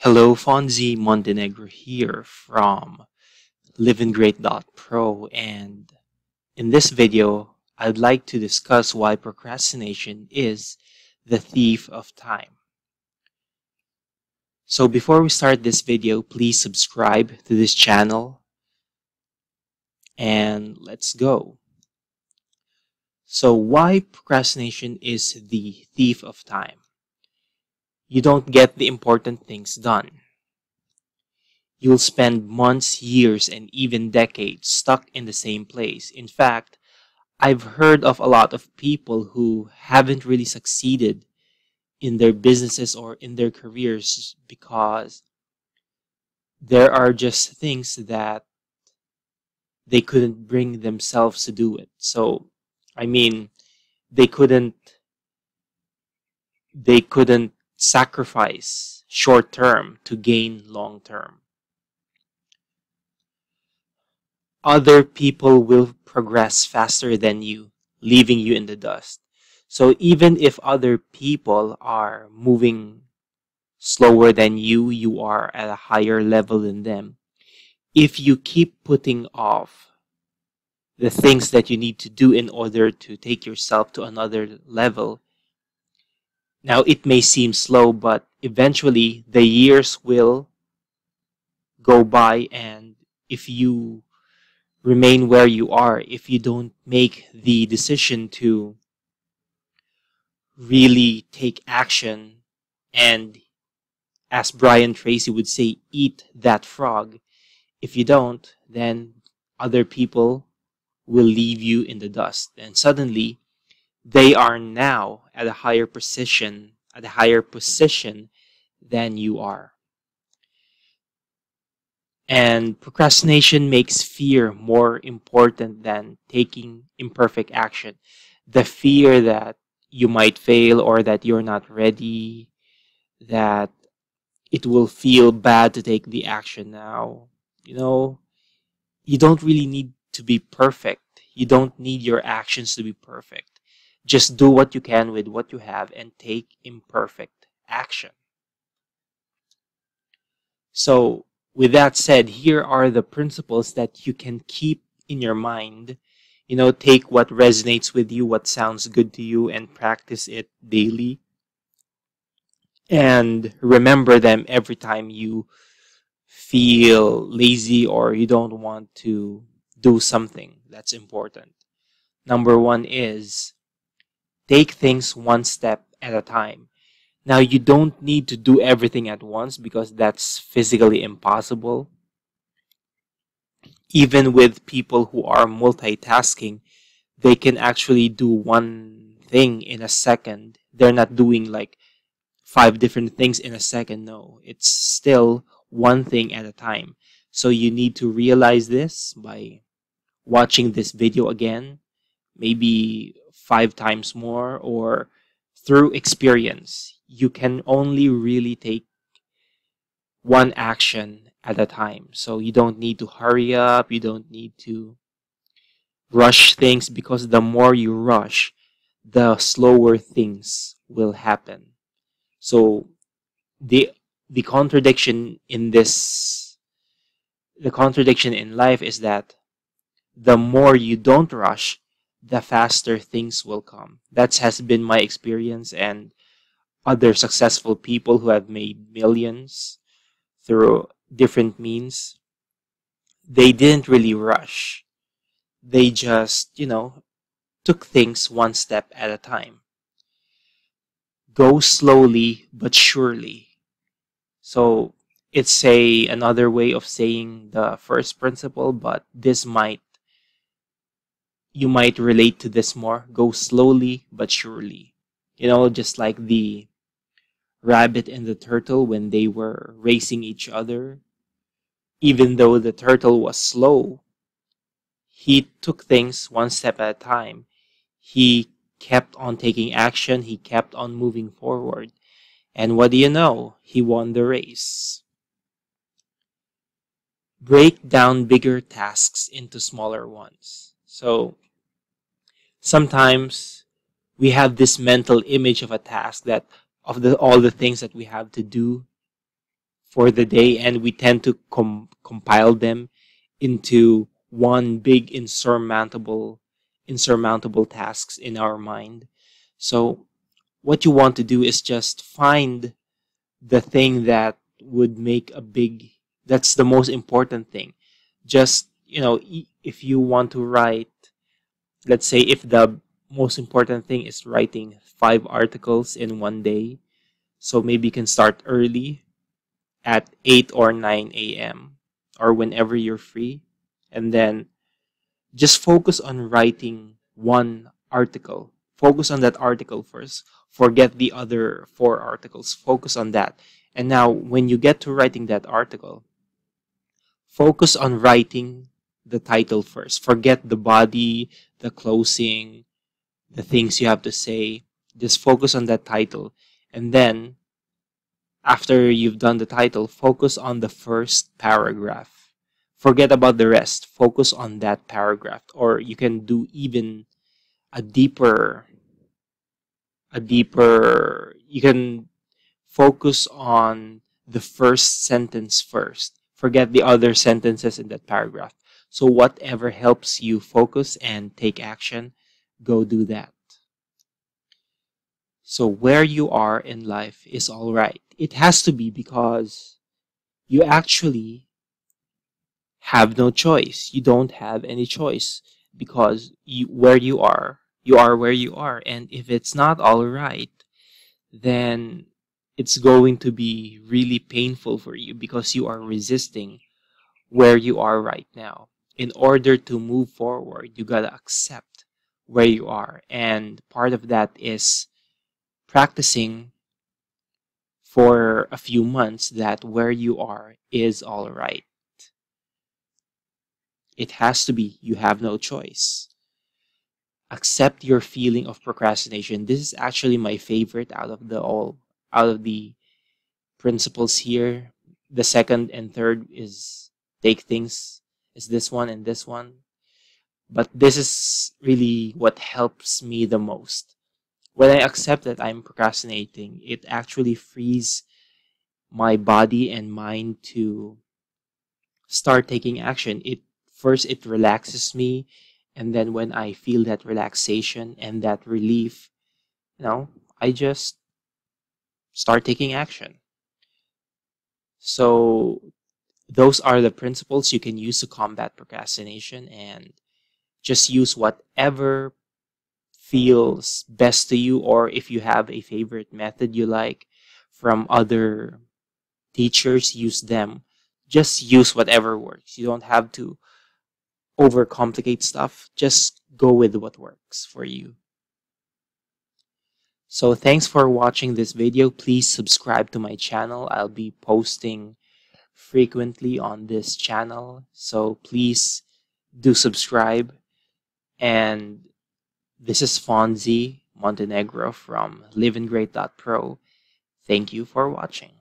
Hello, Fonzie Montenegro here from livinggreat.pro, and in this video, I'd like to discuss why procrastination is the thief of time. So before we start this video, please subscribe to this channel and let's go. So why procrastination is the thief of time? You don't get the important things done. You'll spend months, years, and even decades stuck in the same place. In fact, I've heard of a lot of people who haven't really succeeded in their businesses or in their careers because there are just things that they couldn't bring themselves to do it. So, I mean, they couldn't sacrifice short term to gain long term. Other people will progress faster than you, leaving you in the dust. So even if other people are moving slower than you, you are at a higher level than them. If you keep putting off the things that you need to do in order to take yourself to another level, now it may seem slow, but eventually the years will go by, and if you remain where you are, if you don't make the decision to really take action and, as Brian Tracy would say, eat that frog, if you don't, then other people will leave you in the dust. And suddenly, they are now at a higher position, than you are. And procrastination makes fear more important than taking imperfect action. The fear that you might fail or that you're not ready, that it will feel bad to take the action now. You don't really need to be perfect. You don't need your actions to be perfect. Just do what you can with what you have and take imperfect action. So, with that said, here are the principles that you can keep in your mind. Take what resonates with you, what sounds good to you, and practice it daily. And remember them every time you feel lazy or you don't want to do something that's important. Number one is take things one step at a time. Now, you don't need to do everything at once because that's physically impossible. Even with people who are multitasking, they can actually do one thing in a second. They're not doing like 5 different things in a second. No, it's still one thing at a time. So you need to realize this by watching this video again, maybe 5 times more, or through experience. You can only really take one action at a time. So you don't need to hurry up. You don't need to rush things, because the more you rush, the slower things will happen. So the contradiction in life is that the more you don't rush, the faster things will come. That has been my experience, and other successful people who have made millions through different means, they didn't really rush. They just, took things one step at a time. Go slowly but surely. So it's another way of saying the first principle, but you might relate to this more. Go slowly but surely. Just like the rabbit and the turtle when they were racing each other. Even though the turtle was slow, he took things one step at a time. He kept on taking action. He kept on moving forward. And what do you know? He won the race. Break down bigger tasks into smaller ones. So sometimes we have this mental image of a task, that of all the things that we have to do, for the day, and we tend to compile them into one big insurmountable tasks in our mind. So what you want to do is just find the thing that would make a big, that's the most important thing. Just, if you want to write, let's say if the most important thing is writing 5 articles in one day, so maybe you can start early at 8 or 9 a.m. or whenever you're free, and then just focus on writing one article. Focus on that article first. Forget the other 4 articles. Focus on that. And now, when you get to writing that article, focus on writing the title first. Forget the body, the closing, the things you have to say. Just focus on that title. And then, after you've done the title, focus on the first paragraph. Forget about the rest. Focus on that paragraph. Or you can do even a deeper, you can focus on the first sentence first. Forget the other sentences in that paragraph. So whatever helps you focus and take action, go do that. So where you are in life is all right. It has to be, because you actually have no choice. You don't have any choice, because where you are where you are. And if it's not all right, then it's going to be really painful for you, because you are resisting where you are right now. In order to move forward, you gotta accept where you are. And part of that is practicing for a few months that where you are is all right. It has to be. You have no choice. Accept your feeling of procrastination. This is actually my favorite out of the principles here. The second and third is take things, is this one and this one. But this is really what helps me the most. When I accept that I'm procrastinating, it actually frees my body and mind to start taking action. It relaxes me, and then when I feel that relaxation and that relief, I just start taking action. So those are the principles you can use to combat procrastination, and just use whatever feels best to you, or if you have a favorite method you like from other teachers, use them. Just use whatever works. You don't have to overcomplicate stuff. Just go with what works for you. So thanks for watching this video. Please subscribe to my channel. I'll be posting frequently on this channel, so please do subscribe. And this is Fonzie Montenegro from liveinggreat.pro. Thank you for watching.